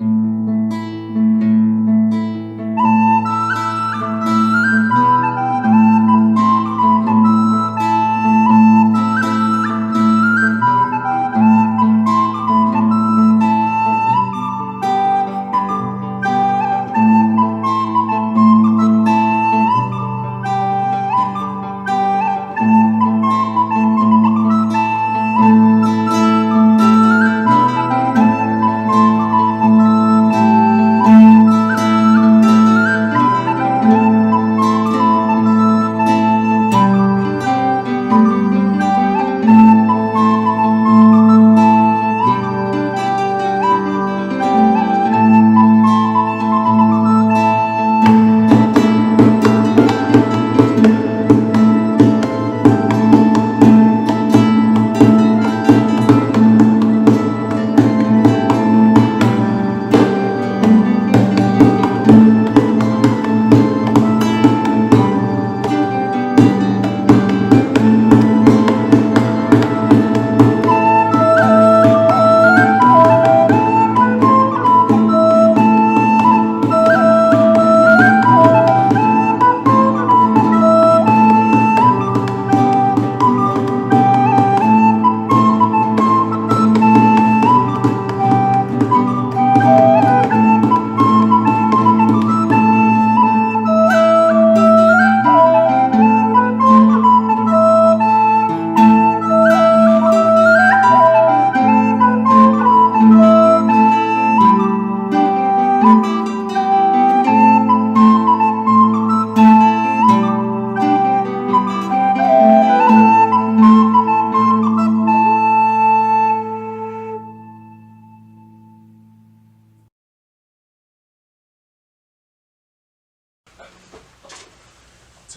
Tell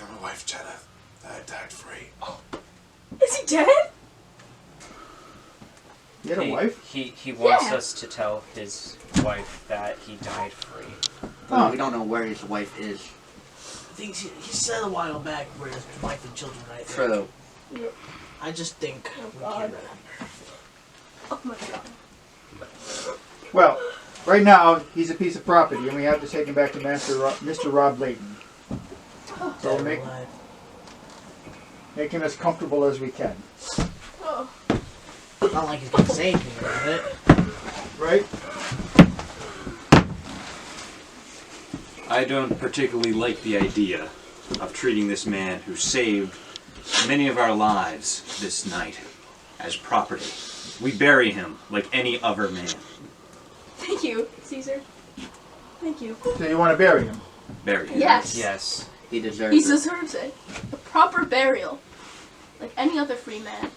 my wife, Jenna, that I died free. Oh. Is he dead? You had a wife? He wants us to tell his wife that he died free. Oh. We don't know where his wife is. I think he said a while back where his wife and children right there. True. Yeah. I just think we can't remember. Oh my god. Well, right now, he's a piece of property, and we have to take him back to Mr. Rob Layton. So make him as comfortable as we can. Oh. Not like he's gonna say anything about it. Right? I don't particularly like the idea of treating this man who saved many of our lives this night as property. We bury him like any other man. Thank you, Caesar. Thank you. So you want to bury him? Bury him. Yes. Yes. He deserves He it. deserves it. A proper burial. Like any other free man.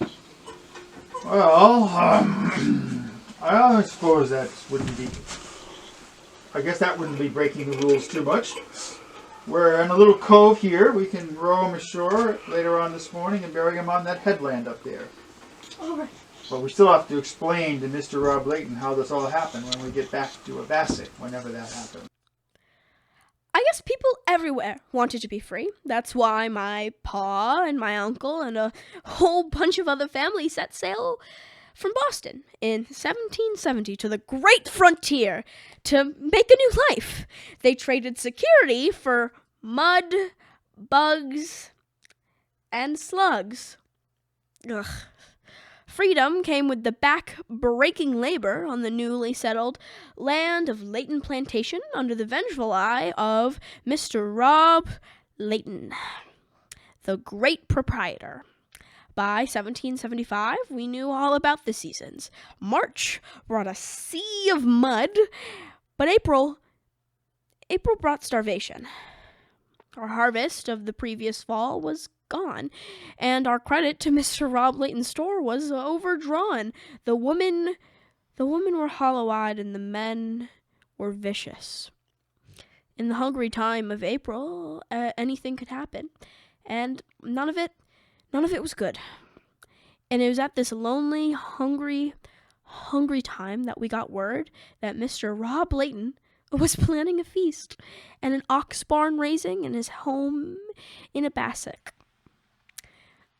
Well, I suppose that wouldn't be... I guess that wouldn't be breaking the rules too much. We're in a little cove here. We can row him ashore later on this morning and bury him on that headland up there. Alright. But we still have to explain to Mr. Rob Layton how this all happened when we get back to Abbasid, whenever that happens. I guess people everywhere wanted to be free. That's why my pa and my uncle and a whole bunch of other families set sail from Boston in 1770 to the great frontier to make a new life. They traded security for mud, bugs, and slugs. Ugh. Freedom came with the back-breaking labor on the newly settled land of Layton Plantation under the vengeful eye of Mr. Rob Layton, the great proprietor. By 1775, we knew all about the seasons. March brought a sea of mud, but April brought starvation. Our harvest of the previous fall was gone, and our credit to Mr. Rob Layton's store was overdrawn. The women were hollow-eyed, and the men were vicious. In the hungry time of April, anything could happen, and none of it was good. And it was at this lonely, hungry time that we got word that Mr. Rob Layton was planning a feast and an ox barn raising in his home in Abbasid.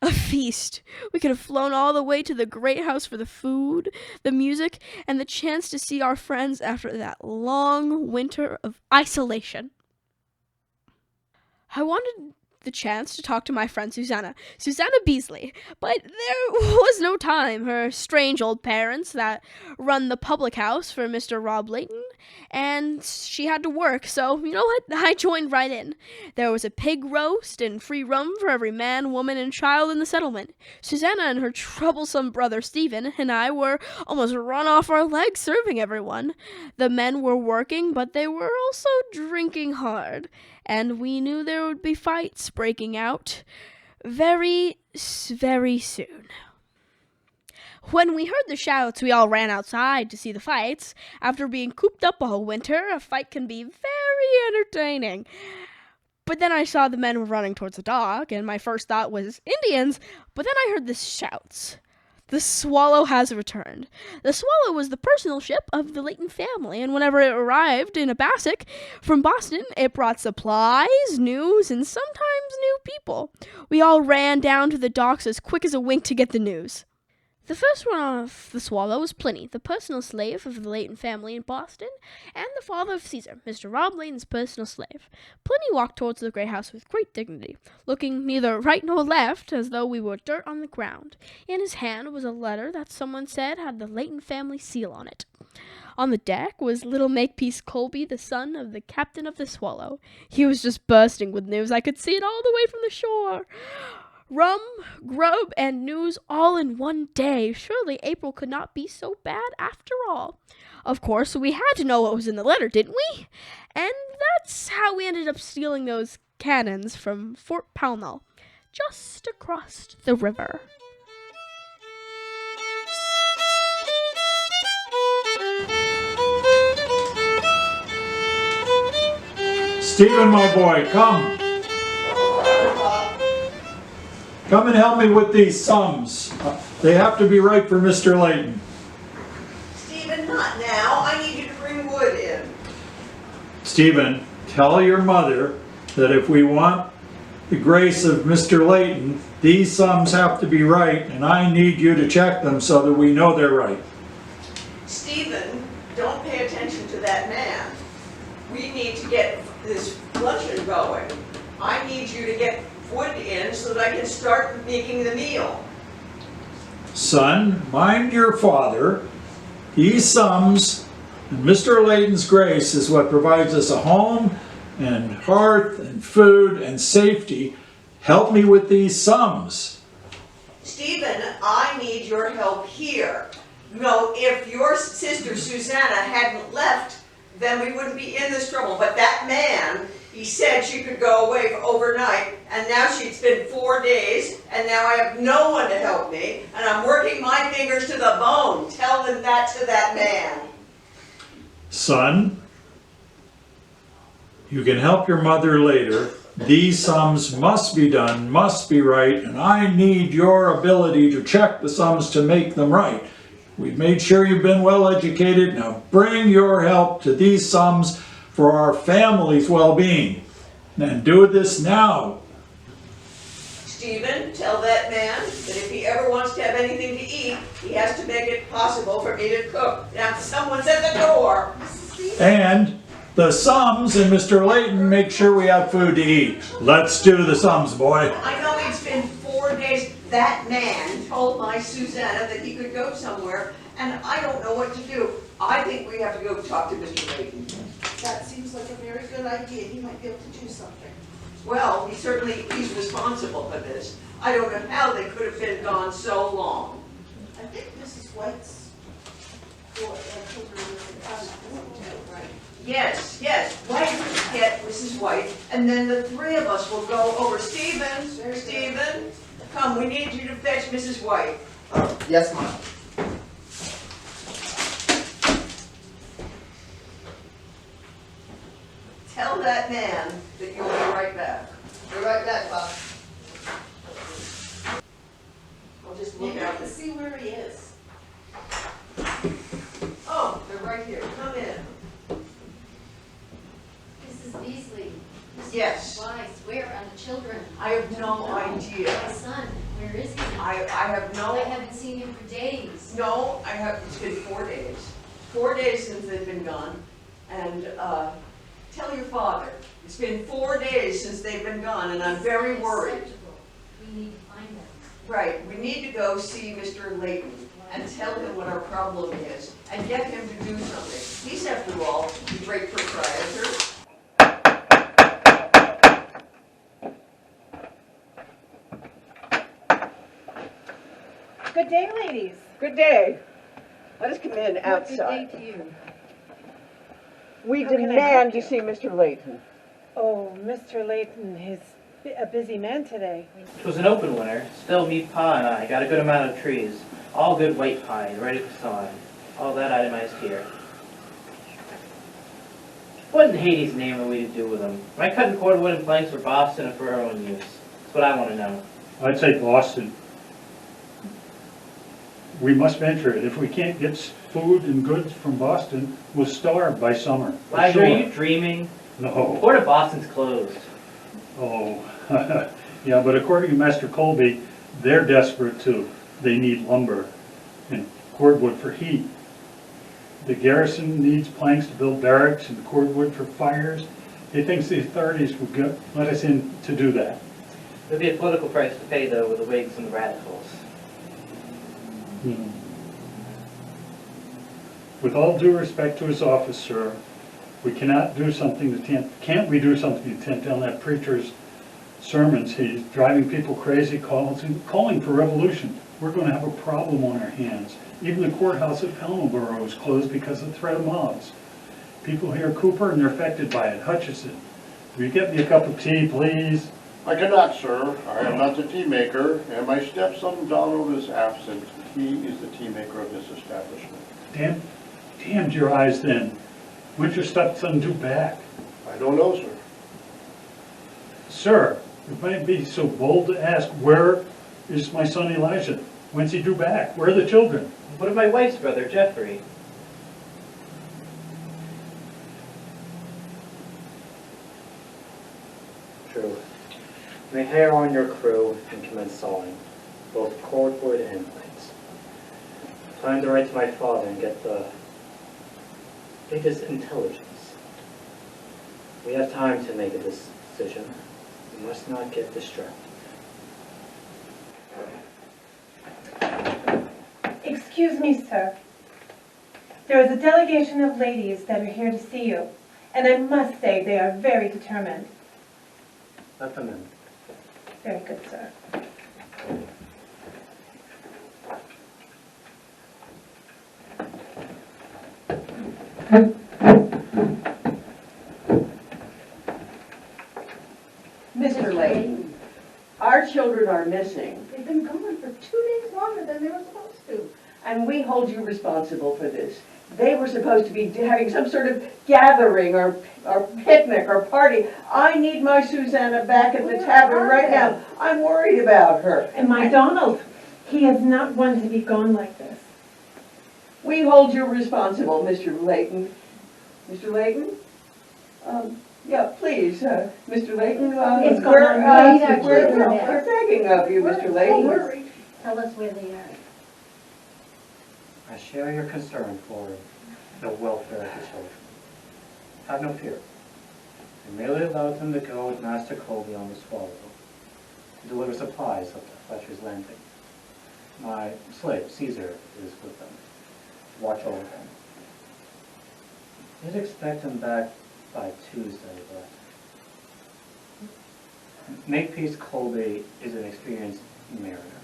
A feast. We could have flown all the way to the great house for the food, the music, and the chance to see our friends after that long winter of isolation. I wanted the chance to talk to my friend Susanna Beasley, but there was no time. Her strange old parents that run the public house for Mr. Rob Layton, and she had to work, so you know what? I joined right in. There was a pig roast and free rum for every man, woman, and child in the settlement. Susanna and her troublesome brother Stephen and I were almost run off our legs serving everyone. The men were working, but they were also drinking hard, and we knew there would be fights breaking out very, very soon. When we heard the shouts, we all ran outside to see the fights. After being cooped up all winter, a fight can be very entertaining. But then I saw the men were running towards the dock, and my first thought was Indians, but then I heard the shouts. The Swallow has returned. The Swallow was the personal ship of the Layton family, and whenever it arrived in a Bassac from Boston, it brought supplies, news, and sometimes new people. We all ran down to the docks as quick as a wink to get the news. The first one off the Swallow was Pliny, the personal slave of the Layton family in Boston, and the father of Caesar, Mr. Rob Layton's personal slave. Pliny walked towards the great house with great dignity, looking neither right nor left, as though we were dirt on the ground. In his hand was a letter that someone said had the Layton family seal on it. On the deck was little Makepeace Colby, the son of the captain of the Swallow. He was just bursting with news. I could see it all the way from the shore. Rum, grub, and news all in one day. Surely April could not be so bad after all. Of course, we had to know what was in the letter, didn't we? And that's how we ended up stealing those cannons from Fort Pownall, just across the river. Stephen, my boy, come. Come and help me with these sums. They have to be right for Mr. Layton. Stephen, not now. I need you to bring wood in. Stephen, tell your mother that if we want the grace of Mr. Layton, these sums have to be right, and I need you to check them so that we know they're right. Stephen, don't pay attention to that man. We need to get this luncheon going. I need you to get wood in so that I can start making the meal. Son, mind your father. These sums and Mr. Layton's grace is what provides us a home and hearth and food and safety. Help me with these sums. Stephen, I need your help here. No, if your sister Susanna hadn't left, then we wouldn't be in this trouble. But that man, he said she could go away for overnight, and now she's been 4 days, and now I have no one to help me, and I'm working my fingers to the bone. Tell them that to that man. Son, you can help your mother later. These sums must be done, must be right, and I need your ability to check the sums to make them right. We've made sure you've been well educated. Now bring your help to these sums for our family's well-being. And do this now. Stephen, tell that man that if he ever wants to have anything to eat, he has to make it possible for me to cook. Now someone's at the door. And the sums and Mr. Layton make sure we have food to eat. Let's do the sums, boy. I know it's been 4 days. That man told my Susanna that he could go somewhere, and I don't know what to do. I think we have to go talk to Mr. Layton. That seems like a very good idea. He might be able to do something. Well, he's responsible for this. I don't know how they could have been gone so long. I think Mrs. White's children are right? Yes, why don't we get Mrs. White, and then the three of us will go over. Stephen, come, we need you to fetch Mrs. White. Yes, Mom. Tell that man that you'll be right back. Be right back, Bob. I'll just We'll look have out. to see where he is. Oh, they're right here. Come in. Mrs. Beasley. Mrs. Yes. Weiss, where are the children? I have no idea. idea. My son, where is he? I have I no, haven't seen him for days. no, it's been 4 days. 4 days since they've been gone. And, tell your father, it's been 4 days since they've been gone, and I'm very worried. Unacceptable. We need to find them. Right, we need to go see Mr. Layton and tell him what our problem is, and get him to do something. He's, after all, the great proprietor. Good day, ladies. Good day. Let us come in Good outside. day to you. We How can I demand help to you? see Mr. Layton. Oh, Mr. Layton is a busy man today. It was an open winter. Still, me, Pa, and I got a good amount of trees. All good white pine, ready for sawing. All that itemized here. What in Hades' name are we to do with them? Am I cutting cordwood and planks for Boston or for our own use? That's what I want to know. I'd say Boston. We must venture it. If we can't get food and goods from Boston, we'll starve by summer. for Elijah, sure. are you dreaming? No. Port of Boston's closed. Oh, yeah, but according to Master Colby, they're desperate too. They need lumber and cordwood for heat. The garrison needs planks to build barracks and cordwood for fires. He thinks the authorities will let us in to do that. There'll be a political price to pay, though, with the Whigs and the Radicals. With all due respect to his office, sir, we cannot do something to can't we do something to tamp down that preacher's sermons? He's driving people crazy, calling for revolution. We're going to have a problem on our hands. Even the courthouse at Palmaboro is closed because of the threat of mobs. People hear Cooper and they're affected by it. Hutchison, will you get me a cup of tea, please? I cannot, sir. I am not the tea maker, and my stepson Donald is absent. He is the tea maker of this establishment. Damned your eyes then. What'd your stepson do back? I don't know, sir. Sir, it might be so bold to ask, where is my son Elijah? When's he due back? Where are the children? What of my wife's brother, Jeffrey? True. May hire on your crew and commence sawing, both cordwood and planks. Plan to write to my father and get the latest intelligence. We have time to make a decision. We must not get distracted. Excuse me, sir. There is a delegation of ladies that are here to see you, and I must say they are very determined. Let them in. Very good, sir. Mr. Layton, our children are missing. They've been gone for 2 days longer than they were supposed to. And we hold you responsible for this. They were supposed to be having some sort of gathering or picnic or party. I need my Susanna back at the tavern right now. I'm worried about her. And my Donald, he is not one to be gone like this. We hold you responsible, Mr. Layton. Mr. Layton? Yeah, please, Mr. Layton. It's gone on right. We're begging of you, Mr. Layton. Tell us where they are. I share your concern for the welfare of the children. Have no fear. I merely allowed them to go with Master Colby on the Swallow to deliver supplies up to Fletcher's Landing. My slave, Caesar, is with them to watch over them. I did expect him back by Tuesday, but Makepeace Colby is an experienced mariner.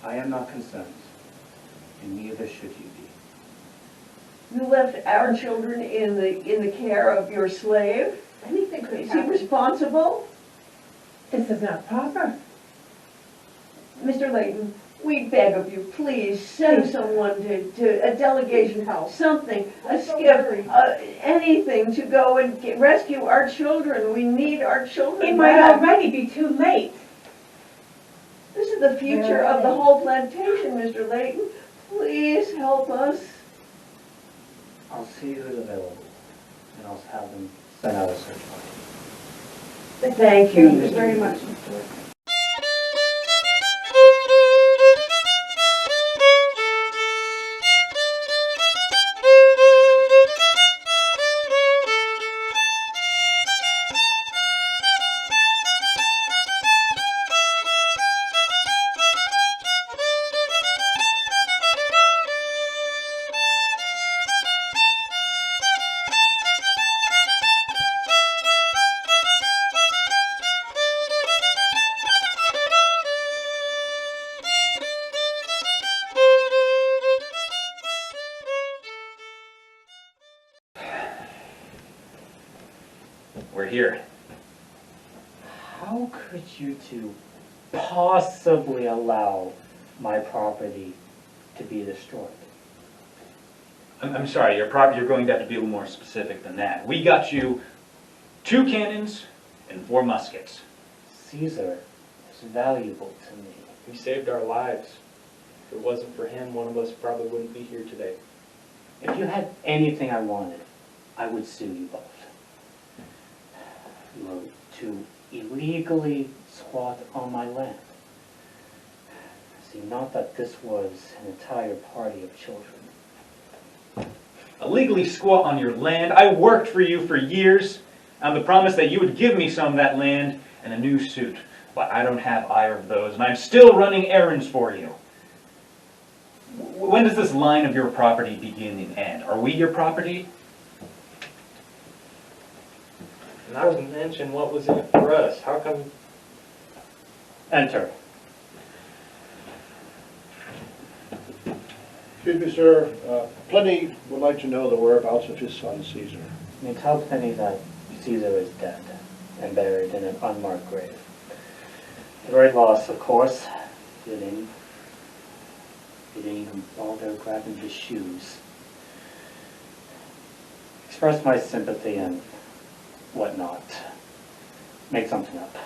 I am not concerned, and neither should you be. You left our children in the care of your slave? Anything could Is he happen. responsible? This is not proper. Mr. Layton, we beg of you, please send someone to a delegation, something, a skiff, anything to go and rescue our children. We need our children It might back. already be too late. This is the future of the whole plantation, Mr. Layton. Please help us. I'll see who's available, and I'll have them send out a search party. Thank you, Thank you very much, Mr. Layton. we're here. How could you two possibly allow my property to be destroyed? I'm sorry, you're going to have to be a little more specific than that. We got you 2 cannons and 4 muskets. Caesar is valuable to me. He saved our lives. If it wasn't for him, one of us probably wouldn't be here today. If you had anything I wanted, I would sue you both. You were to illegally squat on my land. See, not that this was an entire party of children. Illegally squat on your land? I worked for you for years on the promise that you would give me some of that land and a new suit. But I don't have either of those, and I'm still running errands for you. When does this line of your property begin and end? Are we your property? Not to mention what was in it for us. How come... Enter. Excuse me, sir. Pliny would like to know the whereabouts of his son Caesar. You tell Pliny that Caesar is dead and buried in an unmarked grave. A great loss, of course. He didn't even bother grabbing his shoes. Express my sympathy and whatnot. Make something up.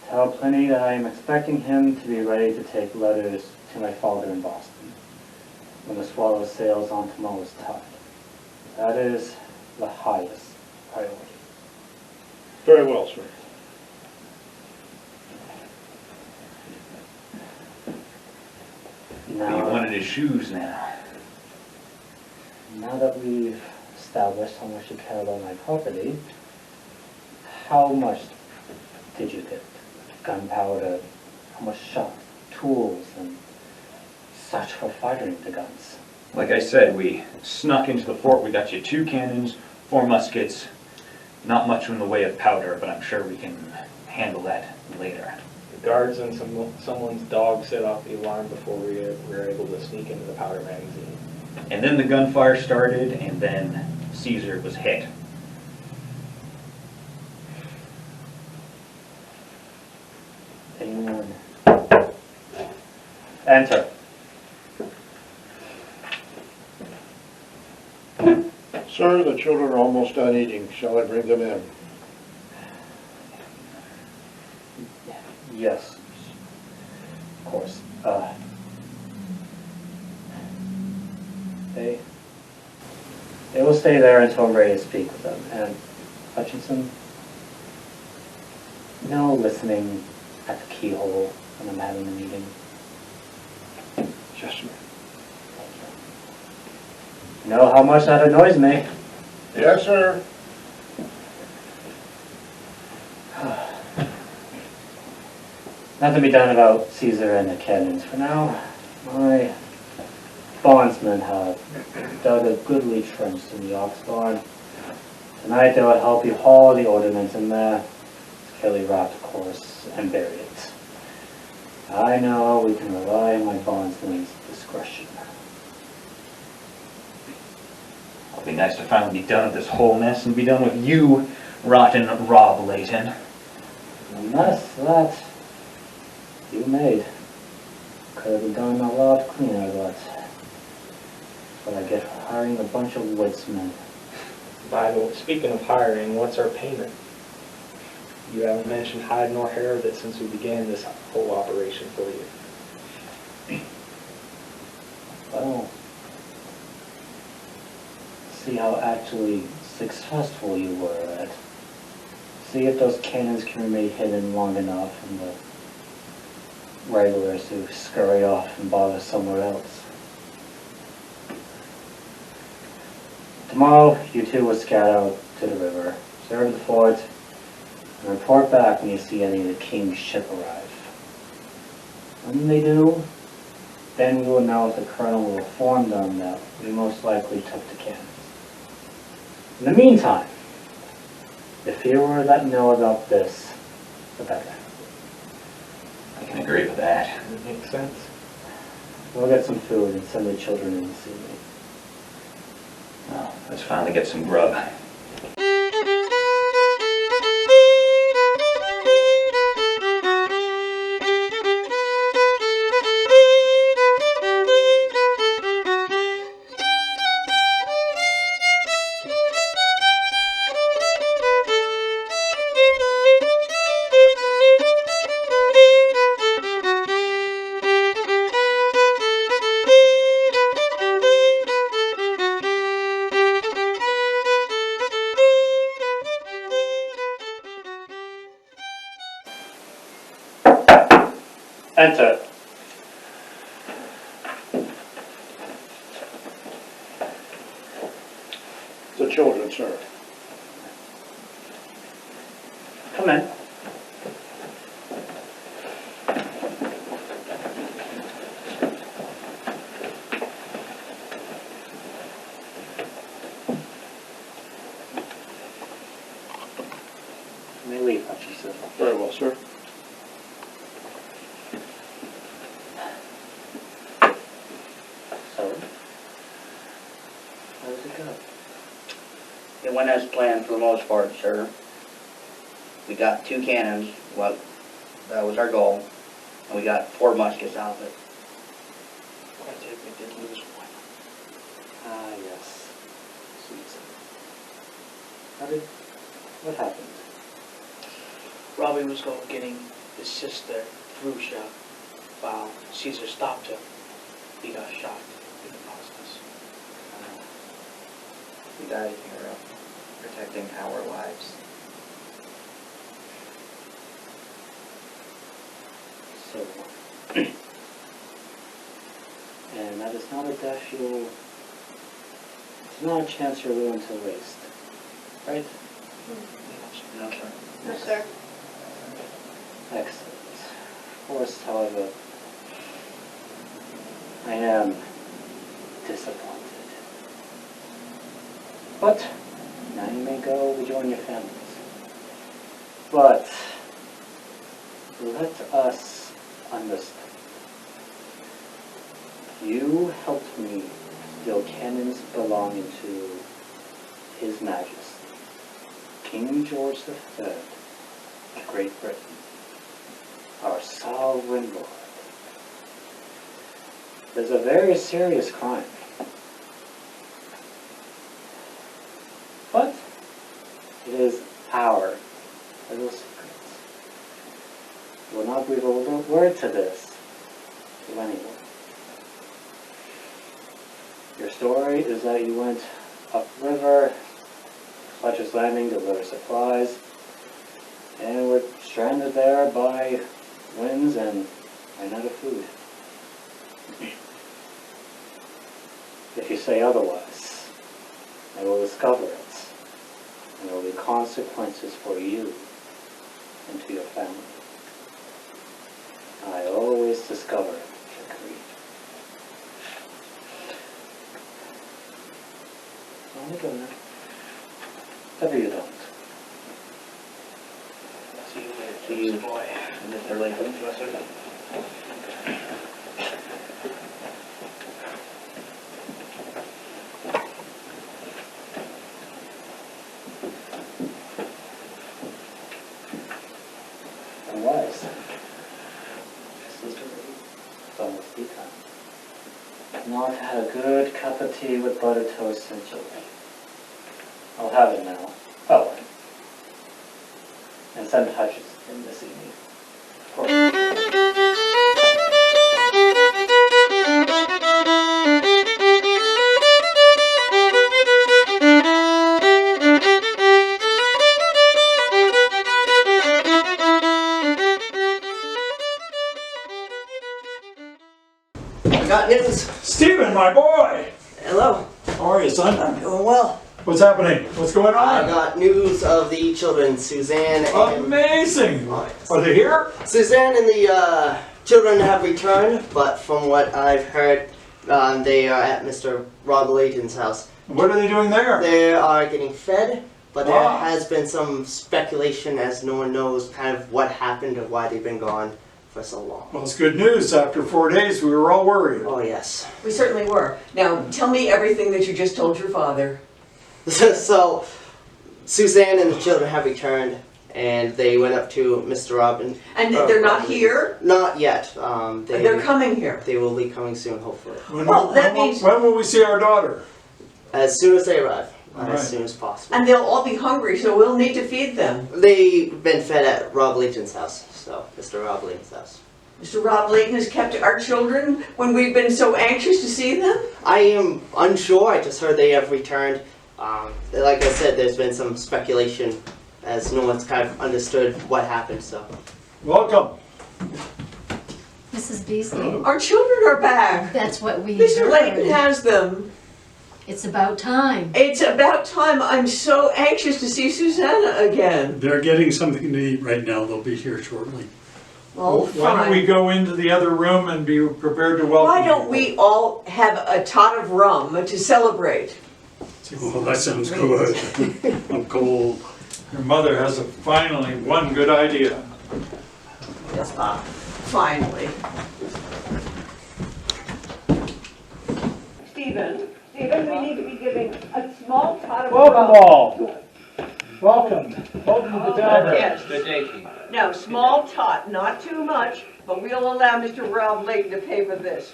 Tell Pliny that I am expecting him to be ready to take letters to my father in Boston when the Swallow sails on tomorrow's tide. That is the highest priority. Very well, sir. Now, You wanted his shoes now. Now that we've established how much you care about my property, how much did you get? Gunpowder, how much shot, tools, and such for firing the guns? Like I said, we snuck into the fort. We got you 2 cannons, 4 muskets. Not much in the way of powder, but I'm sure we can handle that later. The guards and someone's dog set off the alarm before we were able to sneak into the powder magazine. And then the gunfire started, and then Caesar was hit. Anyone? Enter. Sir, the children are almost done eating. Shall I bring them in? Yes. Of course. They will stay there until I'm ready to speak with them. And Hutchinson, no listening at the keyhole when I'm having a meeting. Yes, sir. You know how much that annoys me. Yes, sir. Nothing to be done about Caesar and the cannons for now. My bondsmen have dug a goodly trench in the ox barn. Tonight they will help you haul the ordnance in there, securely wrapped, of course, and bury it. I know we can rely on my bondsmen's discretion. It'll be nice to finally be done with this whole mess and be done with you, rotten Rob Layton. A mess that you made. Could have been done a lot cleaner, but that's what I get for hiring a bunch of woodsmen. By the way, speaking of hiring, what's our payment? You haven't mentioned hide nor hair of it since we began this whole operation for you. Well, see how actually successful you were at. See if those cannons can remain hidden long enough and the regulars who scurry off and bother somewhere else. Tomorrow, you two will scout out to the river, serve the fort, and report back when you see any of the king's ship arrive. When they do, then we will know if the colonel will inform them that we most likely took the cannons. In the meantime, the fewer that know about this, the better. I can agree with that. That makes sense. We'll get some food and send the children in to see me. Well, let's finally get some grub. Enter. The children, sir. Come in. You may leave, Hutchinson. Very well, sir. So, how does it go? It went as planned for the most part, sir. We got 2 cannons, well, that was our goal, and we got 4 muskets out of it. Granted, we did lose one. Ah, yes. Susan. What happened? Robbie was going getting his sister, Frusha, while Caesar stopped him. He got shot in the process. We died a hero, protecting our lives. So, and that is not a death you'll, it's not a chance you're willing to waste, right? No, sir. No, sir. Excellent. Of course, however, I am disappointed. But now you may go rejoin your families. But let us understand. You helped me steal cannons belonging to His Majesty, King George III of Great Britain, our sovereign lord. There's a very serious crime. But it is our little secret. We will not breathe a word to this to anyone. Your story is that you went upriver, Fletcher's Landing, delivered supplies, and were stranded there by winds and ran out of food. If you say otherwise, I will discover it, and there will be consequences for you and to your family. I always discover trickery. Oh my goodness. Whatever you don't. See you later. See you. Boy. And if they're like, wise. It's almost tea time. Not had a good cup of tea with buttered toast and chili. I'll have it now. Oh, and send Hutchinson this evening. I got news. Stephen, my boy! Hello. How are you, son? I'm doing well. What's happening? What's going I on? got news of the children, Suzanne and... Amazing! Are they here? Suzanne and the children have returned, but from what I've heard, they are at Mr. Rob Layton's house. What are they doing there? They are getting fed, but there has been some speculation as no one knows kind of what happened or why they've been gone for so long. Well, it's good news. After 4 days, we were all worried. Oh, yes. We certainly were. Now, tell me everything that you just told your father. So, Suzanne and the children have returned, and they went up to Mr. Robin. And they're not here? Not yet. They're coming here. They will be coming soon, hopefully. When will we see our daughter? As soon as they arrive. All As right. soon as possible. And they'll all be hungry, so we'll need to feed them. They've been fed at Rob Layton's house, so Mr. Rob Layton's house. Mr. Rob Layton has kept our children when we've been so anxious to see them? I am unsure. I just heard they have returned. Like I said, there's been some speculation as no one's kind of understood what happened, so. Welcome. Mrs. Beasley? Our children are back. That's what we Mr. heard. Layton has them. It's about time. It's about time. I'm so anxious to see Susanna again. They're getting something to eat right now. They'll be here shortly. Well, Why don't we go into the other room and be prepared to welcome Why you? don't we all have a tot of rum to celebrate? Oh, that sounds good. I'm cold. Your mother has finally one good idea. Yes, Bob. Finally. Stephen, we need to be giving a small tot of Welcome rum. all. Welcome. Welcome to the town. Yes. No, small tot, not too much, but we'll allow Mr. Rob Layton to pay for this.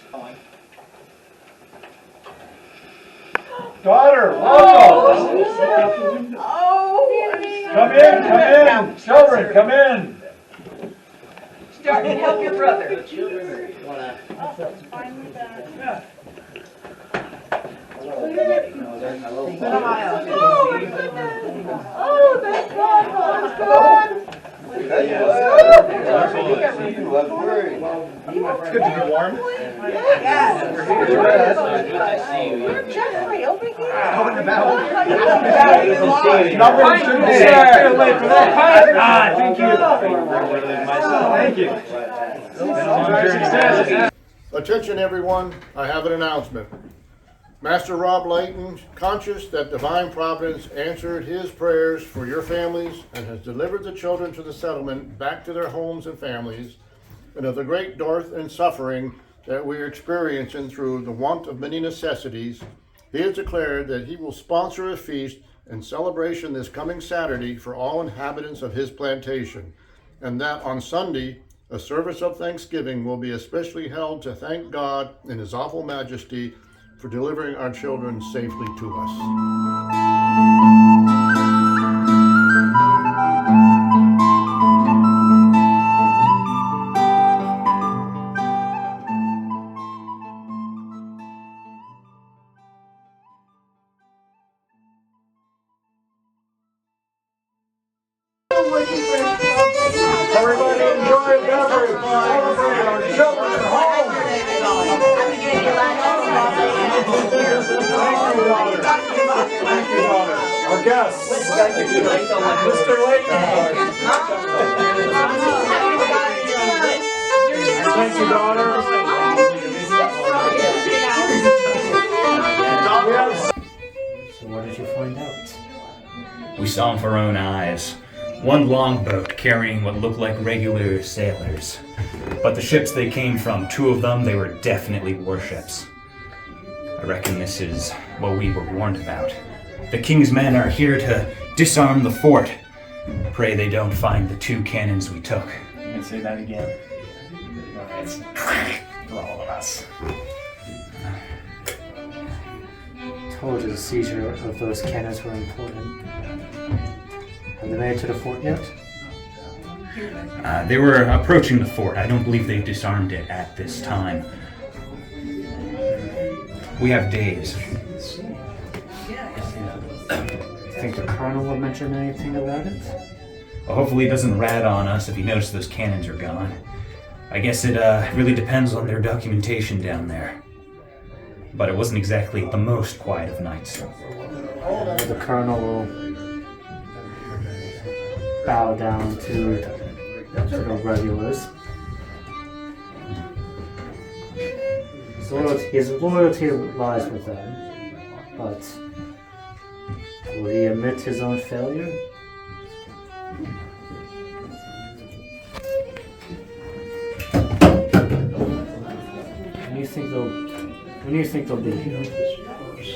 Daughter, welcome. Come in. Children, come in. Start and help your brother. Oh, thank God, Mom's gone. It's good to be warm. Yes. Jeffrey, over here. How in the bow? Thank you. Attention everyone, I have an announcement. Master Rob Layton, conscious that divine providence answered his prayers for your families and has delivered the children to the settlement back to their homes and families, and of the great dearth and suffering that we are experiencing through the want of many necessities, he has declared that he will sponsor a feast and celebration this coming Saturday for all inhabitants of his plantation, and that on Sunday, a service of thanksgiving will be especially held to thank God in his awful majesty for delivering our children safely to us. Everybody enjoy the beverage. Celebrate our children are home. Thank you, daughter. Our guests. Mr. Layton. Thank you, daughter. So what did you find out? We saw them with our own eyes. One longboat carrying what looked like regular sailors. But the ships they came from, 2 of them, they were definitely warships. I reckon this is what we were warned about. The king's men are here to disarm the fort. Pray they don't find the 2 cannons we took. You can say that again. It's for all of us. Told you the seizure of those cannons were important. Have they made it to the fort yet? They were approaching the fort. I don't believe they've disarmed it at this time. We have days. Think the colonel will mention anything about it? Well, hopefully he doesn't rat on us if he notices those cannons are gone. I guess it really depends on their documentation down there. But it wasn't exactly the most quiet of nights. The colonel will bow down to the regulars. His loyalty lies with them, but will he admit his own failure? When do you think they'll be here?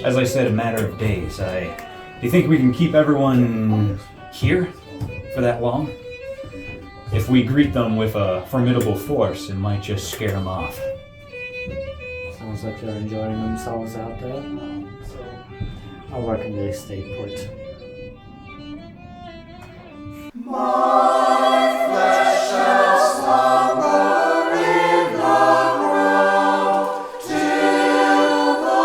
As I said, a matter of days. Do you think we can keep everyone here for that long? If we greet them with a formidable force, it might just scare them off. Sounds like they're enjoying themselves out there. I reckon they stay put. My flesh shall slumber in the grove till the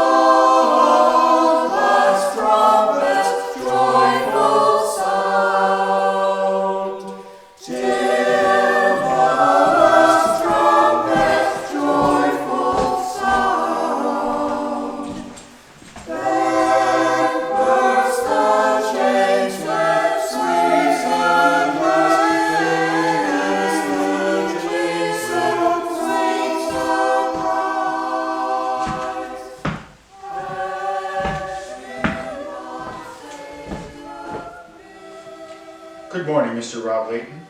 last trumpet's joyful sound. Till the last trumpet's morning, Mr. Rob Layton.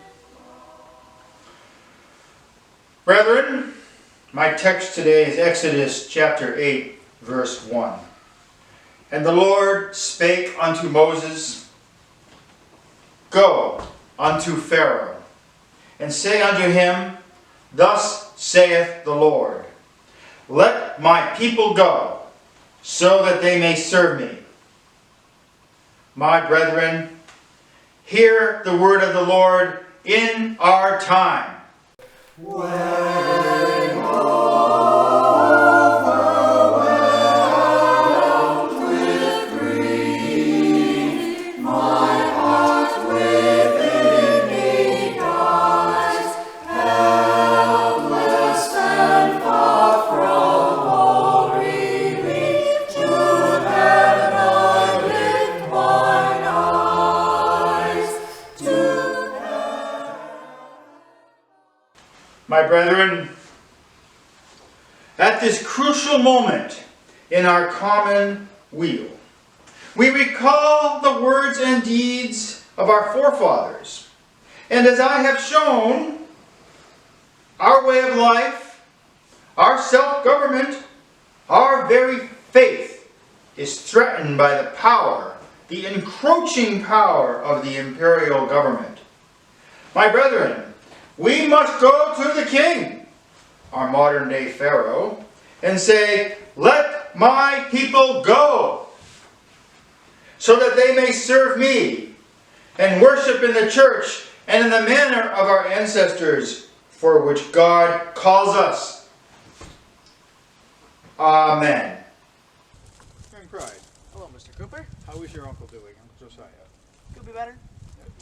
Brethren, my text today is Exodus chapter 8, verse 1. And the Lord spake unto Moses, Go unto Pharaoh, and say unto him, Thus saith the Lord, Let my people go, so that they may serve me. My brethren, hear the word of the Lord in our time. My brethren, at this crucial moment in our common weal, we recall the words and deeds of our forefathers. And as I have shown, our way of life, our self-government, our very faith is threatened by the power, the encroaching power of the imperial government. My brethren, we must go to the king, our modern day Pharaoh, and say, Let my people go, so that they may serve me and worship in the church and in the manner of our ancestors, for which God calls us. Amen. Frank Pride. Hello, Mr. Cooper. How is your uncle doing? Uncle Josiah? Could be better.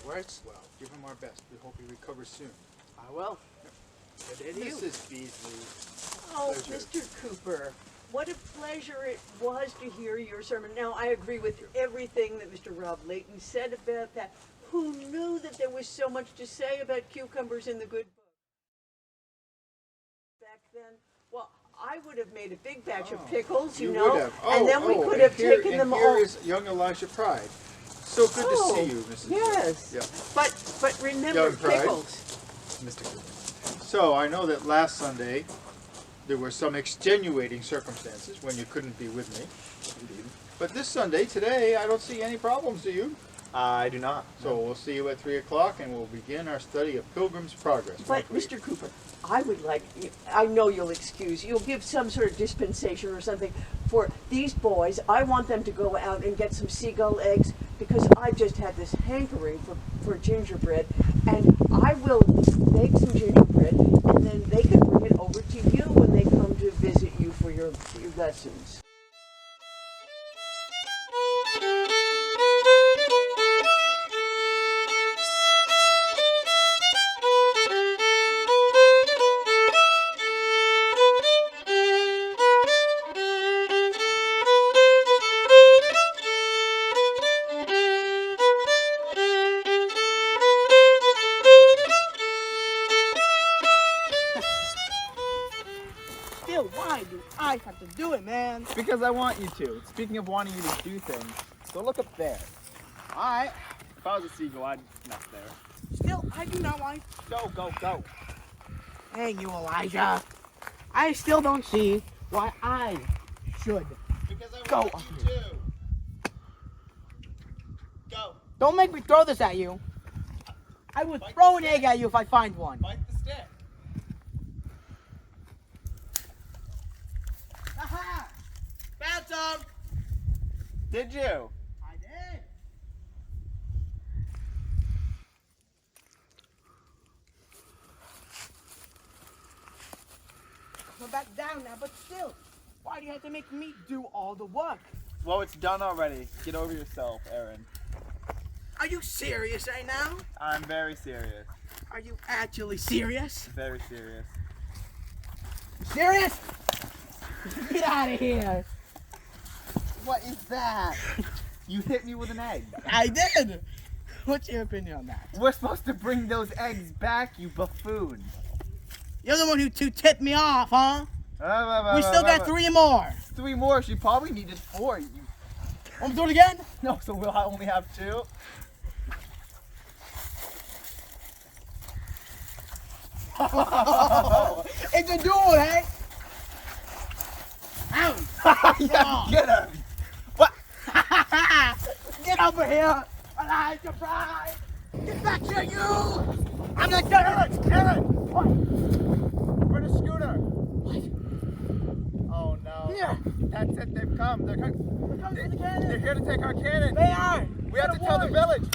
Works? Well, give him our best. We hope he recovers soon. I will. Good to you. Mrs. Beasley. Oh, Pleasure. Mr. Cooper, what a pleasure it was to hear your sermon. Now, I agree with everything that Mr. Rob Layton said about that. Who knew that there was so much to say about cucumbers in the good book? Back then, well, I would have made a big batch of pickles, you know, would have. and then we could and have here, taken and them here all. is young Elijah Pride. So good to see you, Mrs. Yes. Yeah. But remember, Young Pride. pickles. Mr. Cooper. So I know that last Sunday there were some extenuating circumstances when you couldn't be with me. Indeed. But this Sunday, today, I don't see any problems, do you? I do not. So we'll see you at 3 o'clock and we'll begin our study of Pilgrim's Progress. But, Mr. Cooper, I would like, I know you'll excuse, you'll give some sort of dispensation or something for these boys. I want them to go out and get some seagull eggs because I've just had this hankering for gingerbread. And I will make some gingerbread and then they can bring it over to you when they come to visit you for your lessons. Still, why do I have to do it, man? Because I want you to. Speaking of wanting you to do things, so look up there. Alright. If I was a seagull, I'd nest there. Still, I do not want. Go, go, go. Dang you, Elijah. I still don't see why I should Because I go want up you here. to. Go. Don't make me throw this at you. I would throw an egg at you if I find one. Bite the stick. Aha! Found some! Did you? I did. Go back down now, but still, why do you have to make me do all the work? Well, it's done already. Get over yourself, Aaron. Are you serious right now? I'm very serious. Are you actually serious? Very serious. Serious? Get out of here. What is that? You hit me with an egg. I did. What's your opinion on that? We're supposed to bring those eggs back, you buffoon. You're the one who tipped me off, huh? We still got 3 more. 3 more? She probably needed 4. Want me to do it again? No, so we'll only have 2. It's a duel, Hank. Yeah, get her. What? Get over here. Alive, surprise. Get back here, you. I'm not done. Aaron. What? For the scooter. What? Oh, no. Yeah. That's it. They've come. They're coming for the cannon. They're here to take our cannon. They are. We have to tell the village.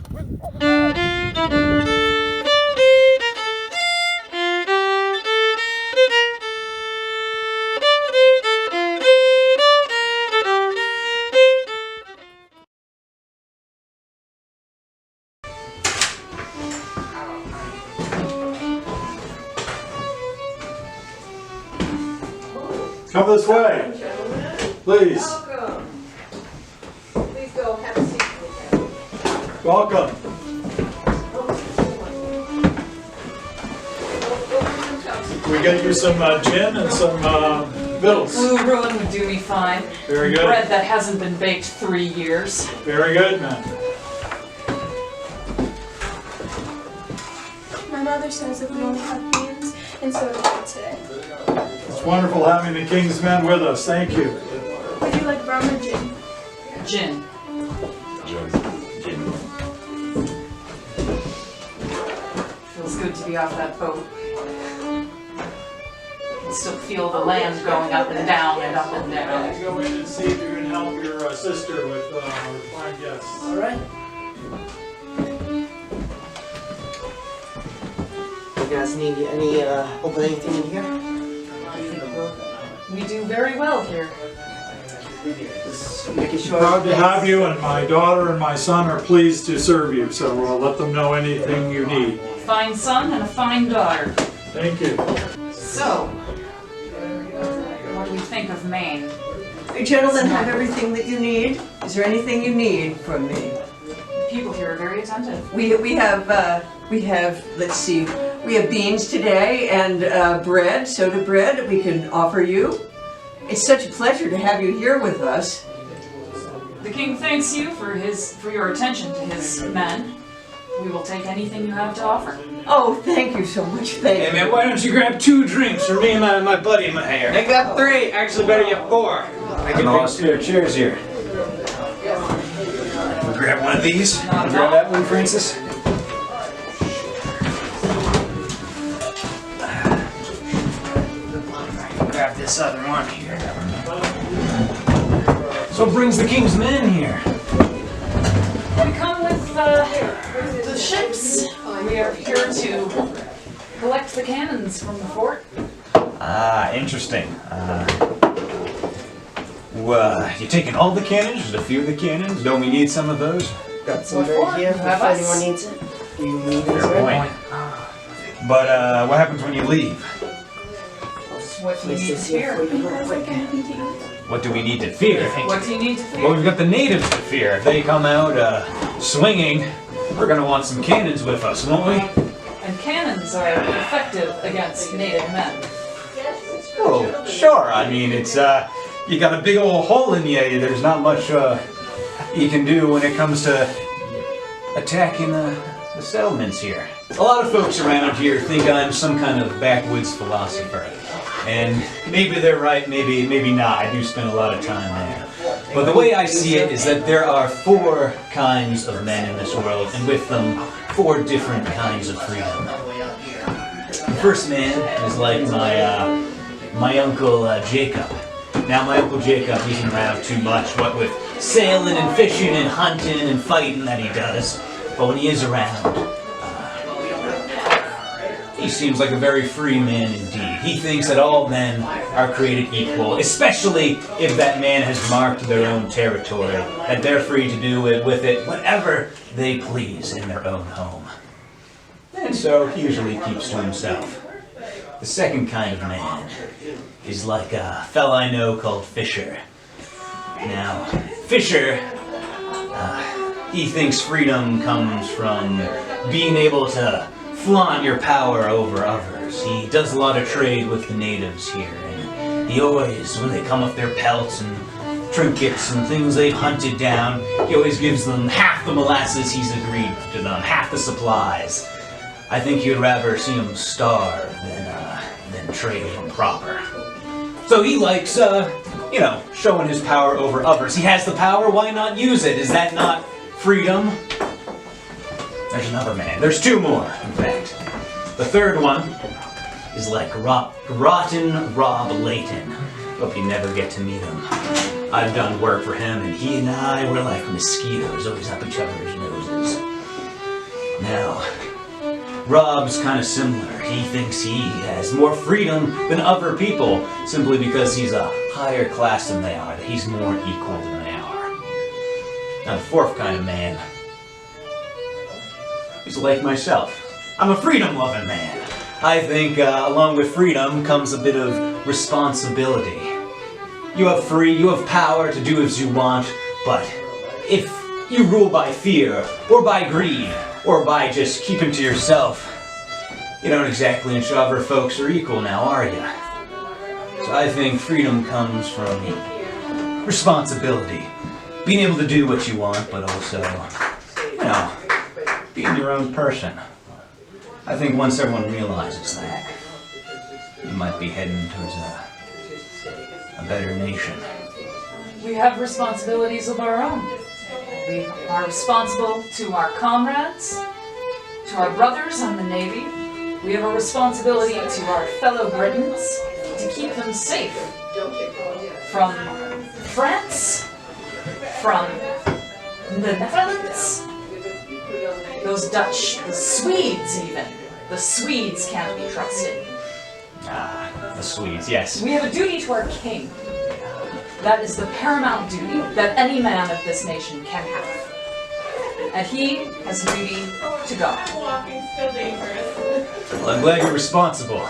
Come this way, please. Welcome. Please go have a seat. Welcome. We get you some gin and some victuals. Blue ruin would do me fine. Very good. Bread that hasn't been baked 3 years. Very good, man. My mother says that we only have beans and soda today. It's wonderful having the King's men with us. Thank you. Would you like rum or gin? Gin. Feels good to be off that boat. I can still feel the land going up and down and up and down. Go in and see if you can help your sister with our fine guests. All right. You guys need any open anything in here? We do very well here. Just making sure. Proud to have you, and my daughter and my son are pleased to serve you, so let them know anything you need. Fine son and a fine daughter. Thank you. So, what do we think of Maine? You gentlemen have everything that you need? Is there anything you need from me? People here are very attentive. We have, let's see, we have beans today and bread, soda bread that we can offer you. It's such a pleasure to have you here with us. The king thanks you for your attention to his men. We will take anything you have to offer. Oh, thank you so much. Thank you. Hey man, why don't you grab 2 drinks for me and my buddy in my hair? I got 3. Actually, better get 4. I can lost here. Cheers here. We'll grab one of these. Grab that one, Francis. Grab this other one here. So what brings the King's men here? We come with the ships. We are here to collect the cannons from the fort. Ah, interesting. You taking all the cannons? Just a few of the cannons? Don't we need some of those? Got some right here if anyone needs it. Do you need it? Fair point. But what happens when you leave? What do you need to fear? What do we need to fear? What do you need to fear? Well, we've got the natives to fear. If they come out swinging, we're gonna want some cannons with us, won't we? And cannons are effective against native men. Oh, sure. I mean, it's you got a big old hole in you. There's not much you can do when it comes to attacking the settlements here. A lot of folks around here think I'm some kind of backwoods philosopher. And maybe they're right, maybe not. I do spend a lot of time there. But the way I see it is that there are 4 kinds of men in this world, and with them, 4 different kinds of freedom. The first man is like my uncle Jacob. Now my uncle Jacob isn't around too much, what with sailing and fishing and hunting and fighting that he does. But when he is around, he seems like a very free man indeed. He thinks that all men are created equal, especially if that man has marked their own territory, that they're free to do with it whatever they please in their own home. And so he usually keeps to himself. The second kind of man is like a fella I know called Fisher. Now, Fisher, he thinks freedom comes from being able to flaunt your power over others. He does a lot of trade with the natives here, and he always, when they come with their pelts and trinkets and things they've hunted down, he always gives them half the molasses he's agreed to them, half the supplies. I think you'd rather see him starve than trade him proper. So he likes, showing his power over others. He has the power, why not use it? Is that not freedom? There's another man. There's two more, in fact. The third one is like rotten Rob Layton. Hope you never get to meet him. I've done work for him, and he and I were like mosquitoes, always up each other's noses. Now, Rob's kind of similar. He thinks he has more freedom than other people simply because he's a higher class than they are, that he's more equal than they are. Now, the fourth kind of man is like myself. I'm a freedom-loving man. I think along with freedom comes a bit of responsibility. You have power to do as you want, but if you rule by fear, or by greed, or by just keeping to yourself, you don't exactly ensure other folks are equal now, are you? So I think freedom comes from responsibility. Being able to do what you want, but also, being your own person. I think once everyone realizes that, you might be heading towards a better nation. We have responsibilities of our own. We are responsible to our comrades, to our brothers in the Navy. We have a responsibility to our fellow Britons to keep them safe from France, from the Netherlands, those Dutch, the Swedes even. The Swedes can't be trusted. Ah, the Swedes, yes. We have a duty to our king. That is the paramount duty that any man of this nation can have. And he has a duty to God. Well, I'm glad you're responsible.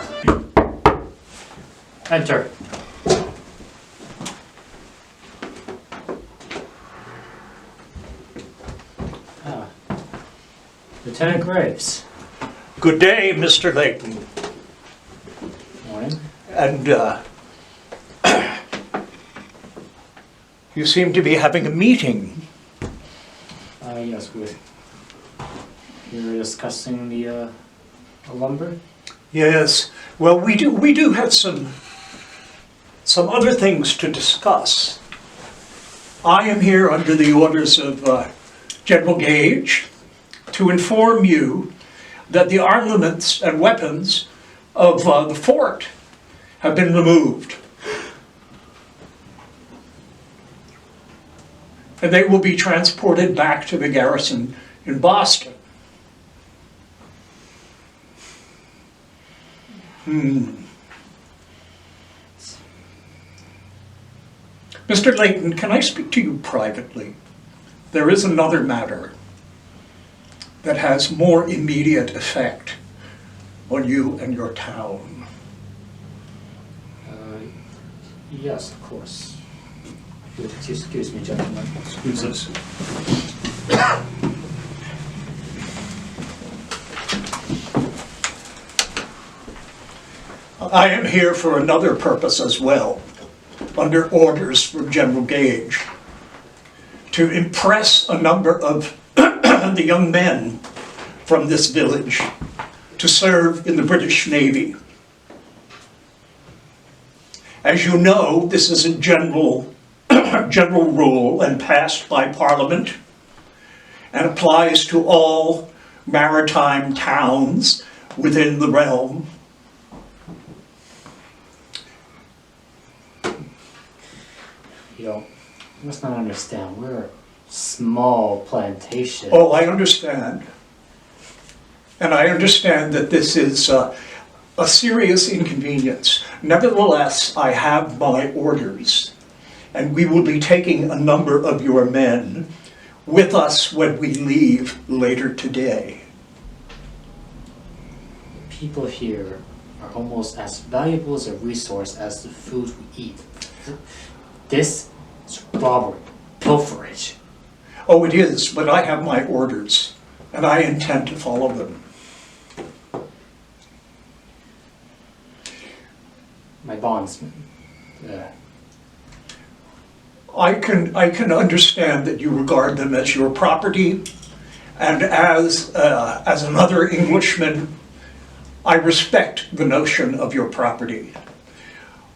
Enter. Lieutenant Graves. Good day, Mr. Layton. Morning. And you seem to be having a meeting. Yes, we were discussing the lumber. Yes. Well, we do have some other things to discuss. I am here under the orders of General Gage to inform you that the armaments and weapons of the fort have been removed. And they will be transported back to the garrison in Boston. Mr. Layton, can I speak to you privately? There is another matter that has more immediate effect on you and your town. Yes, of course. Excuse me, gentlemen. Excuse us. I am here for another purpose as well, under orders from General Gage, to impress a number of the young men from this village to serve in the British Navy. As you know, this is a general rule and passed by Parliament and applies to all maritime towns within the realm. You must not understand, we're a small plantation. Oh, I understand. And I understand that this is a serious inconvenience. Nevertheless, I have my orders, and we will be taking a number of your men with us when we leave later today. People here are almost as valuable as a resource as the food we eat. This is robbery, pilferage. Oh, it is, but I have my orders, and I intend to follow them. My bondsman. I can understand that you regard them as your property, And as another Englishman, I respect the notion of your property.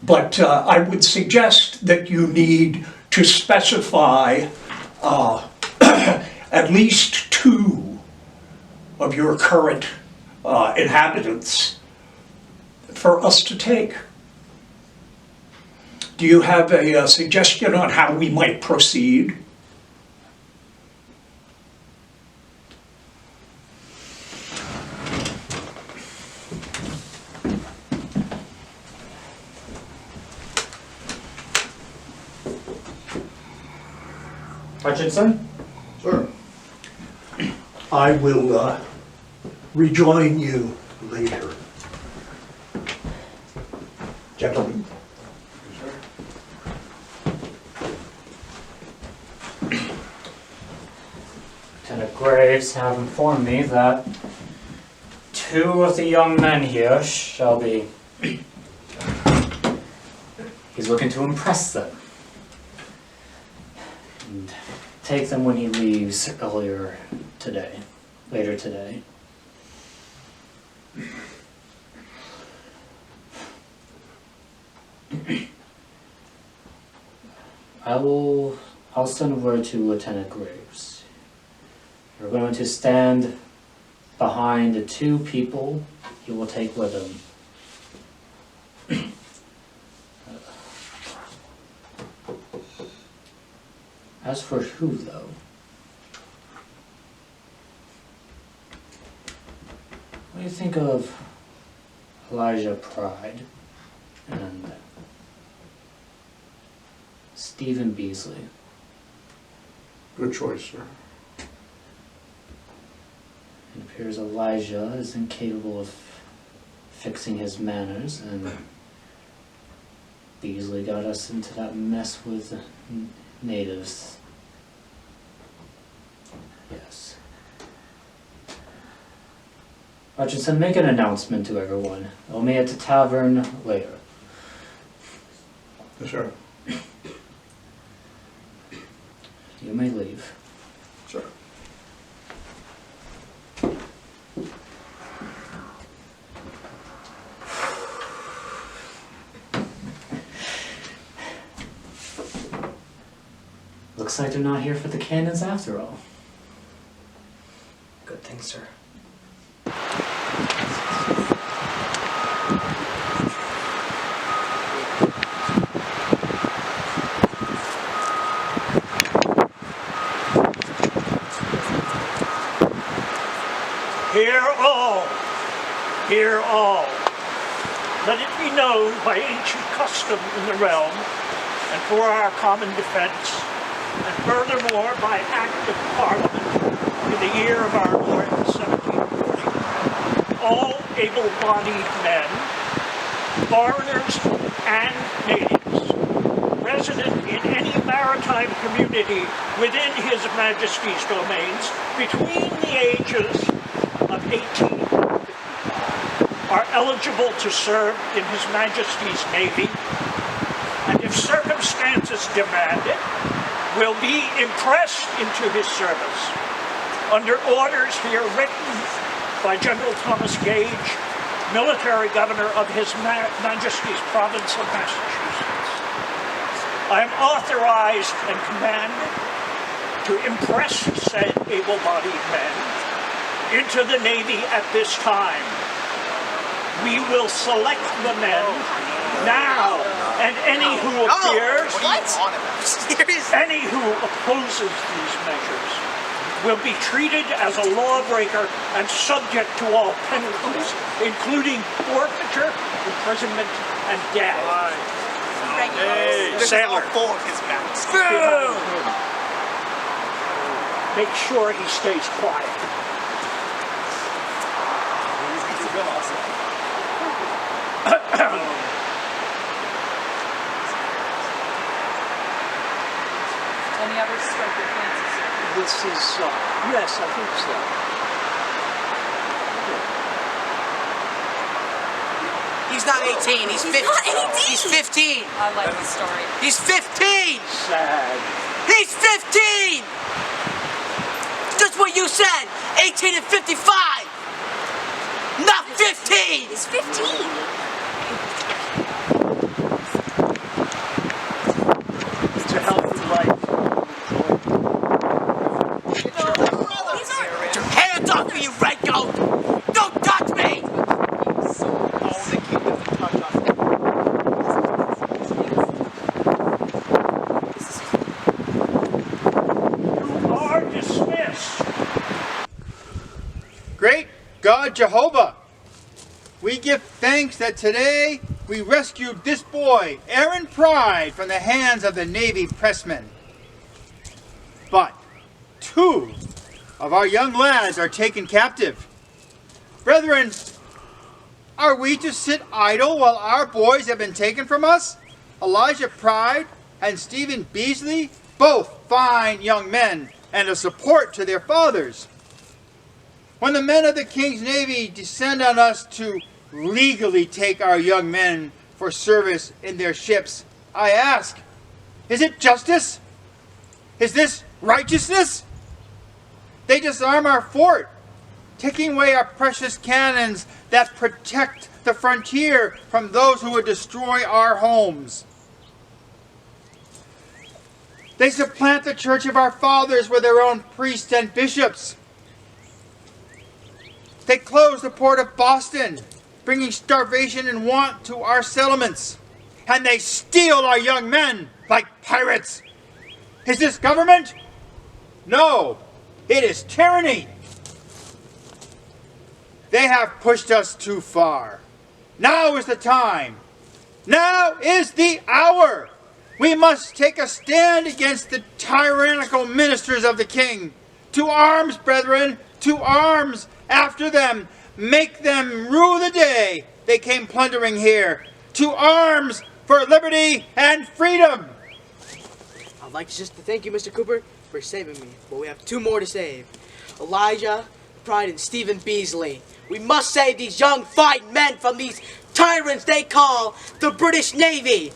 But I would suggest that you need to specify at least 2 of your current inhabitants for us to take. Do you have a suggestion on how we might proceed? Hutchinson? Sir. I will rejoin you later. Gentlemen. Lieutenant Graves have informed me that 2 of the young men here shall be... He's looking to impress them. And take them when he leaves later today. I'll send word to Lieutenant Graves. You're going to stand behind the 2 people he will take with him. As for who, though? What do you think of Elijah Pride and Stephen Beasley? Good choice, sir. It appears Elijah is incapable of fixing his manners, and Beasley got us into that mess with natives. Yes. Hutchinson, make an announcement to everyone. I'll meet at the tavern later. Yes, sir. You may leave. Sir. Looks like they're not here for the cannons after all. Good thing, sir. Hear all. Let it be known by ancient custom in the realm, and for our common defense, and furthermore by act of Parliament in the year of our Lord 1740, all able-bodied men, foreigners and natives, resident in any maritime community within His Majesty's domains between the ages of 18 are eligible to serve in His Majesty's Navy, and if circumstances demand it, will be impressed into his service under orders here written by General Thomas Gage, Military Governor of His Majesty's Province of Massachusetts. I am authorized and commanded to impress said able-bodied men into the Navy at this time. We will select the men now, and any who appears, any who opposes these measures will be treated as a lawbreaker and subject to all penalties, including forfeiture, imprisonment, and death. Sailor. Make sure he stays quiet. Any others strike your fancy? This is, yes, I think so. He's not 18, he's 15. He's 15. I like the story. He's 15! Sad. He's 15! Just what you said! 18 and 55! Not 15! It's 15! It's a healthy life. Get your hands off me, you redcoat! Don't touch me! You are dismissed. Great God Jehovah, we give thanks that today we rescued this boy, Aaron Pride, from the hands of the Navy pressmen. But 2 of our young lads are taken captive. Brethren, are we to sit idle while our boys have been taken from us? Elijah Pride and Stephen Beasley, both fine young men and a support to their fathers. When the men of the King's Navy descend on us to legally take our young men for service in their ships, I ask, is it justice? Is this righteousness? They disarm our fort, taking away our precious cannons that protect the frontier from those who would destroy our homes. They supplant the church of our fathers with their own priests and bishops. They close the port of Boston, bringing starvation and want to our settlements. And they steal our young men like pirates. Is this government? No, it is tyranny. They have pushed us too far. Now is the time. Now is the hour. We must take a stand against the tyrannical ministers of the king. To arms, brethren, to arms. After them, make them rue the day they came plundering here. To arms for liberty and freedom. I'd like just to thank you, Mr. Cooper, for saving me, but we have 2 more to save. Elijah Pride and Stephen Beasley. We must save these young, fine men from these tyrants they call the British Navy.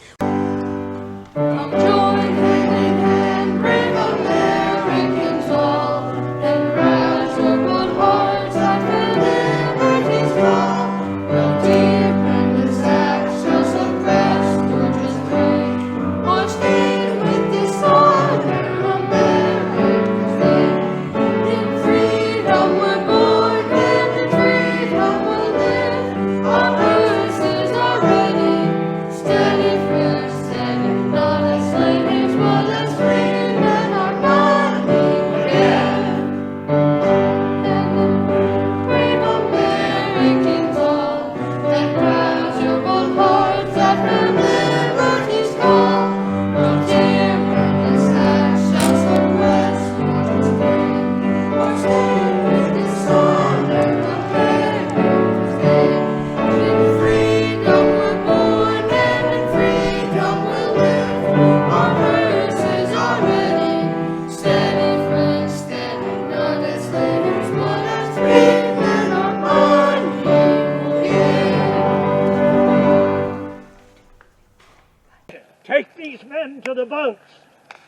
Take these men to the boats.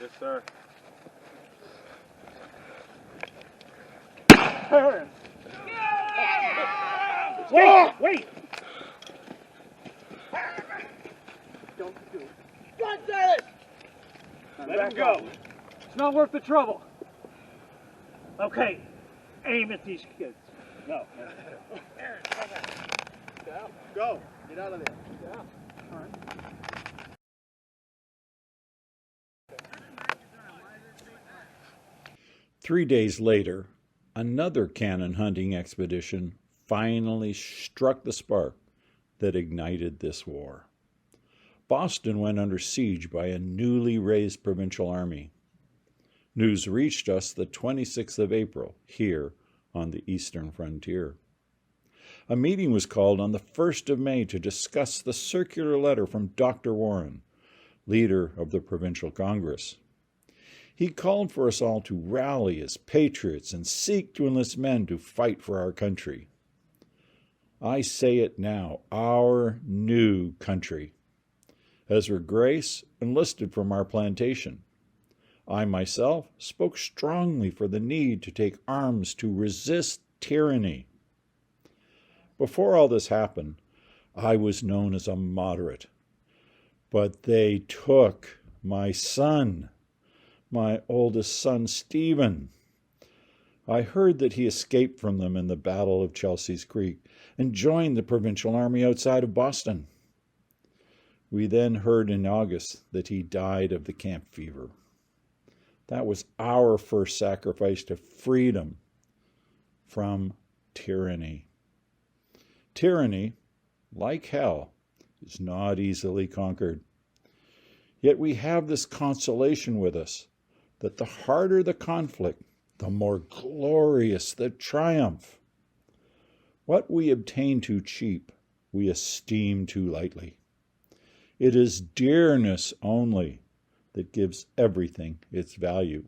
Yes, sir. Aaron. Wait, wait. Don't do it. Gonzalez! Let him go. It's not worth the trouble. Okay, aim at these kids. No. Aaron, come on. Go. Get out of there. Yeah. All right. Three days later, another cannon hunting expedition finally struck the spark that ignited this war. Boston went under siege by a newly raised provincial army. News reached us the 26th of April here on the eastern frontier. A meeting was called on the 1st of May to discuss the circular letter from Dr. Warren, leader of the Provincial Congress. He called for us all to rally as patriots and seek to enlist men to fight for our country. I say it now, our new country. Ezra Grace enlisted from our plantation. I myself spoke strongly for the need to take arms to resist tyranny. Before all this happened, I was known as a moderate, but they took my son, my oldest son, Stephen. I heard that he escaped from them in the Battle of Chelsea's Creek and joined the provincial army outside of Boston. We then heard in August that he died of the camp fever. That was our first sacrifice to freedom from tyranny. Tyranny, like hell, is not easily conquered. Yet we have this consolation with us, that the harder the conflict, the more glorious the triumph. What we obtain too cheap, we esteem too lightly. It is dearness only that gives everything its value.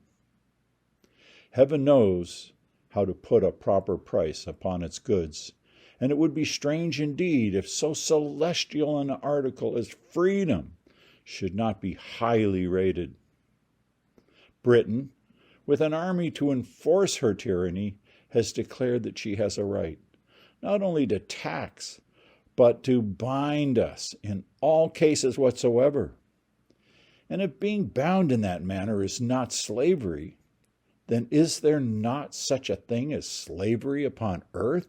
Heaven knows how to put a proper price upon its goods, and it would be strange indeed if so celestial an article as freedom should not be highly rated. Britain, with an army to enforce her tyranny, has declared that she has a right, not only to tax, but to bind us in all cases whatsoever. And if being bound in that manner is not slavery, then is there not such a thing as slavery upon earth?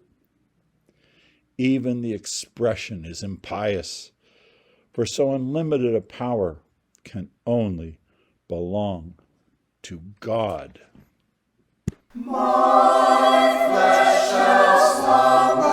Even the expression is impious, for so unlimited a power can only belong to God. My flesh shall slumber.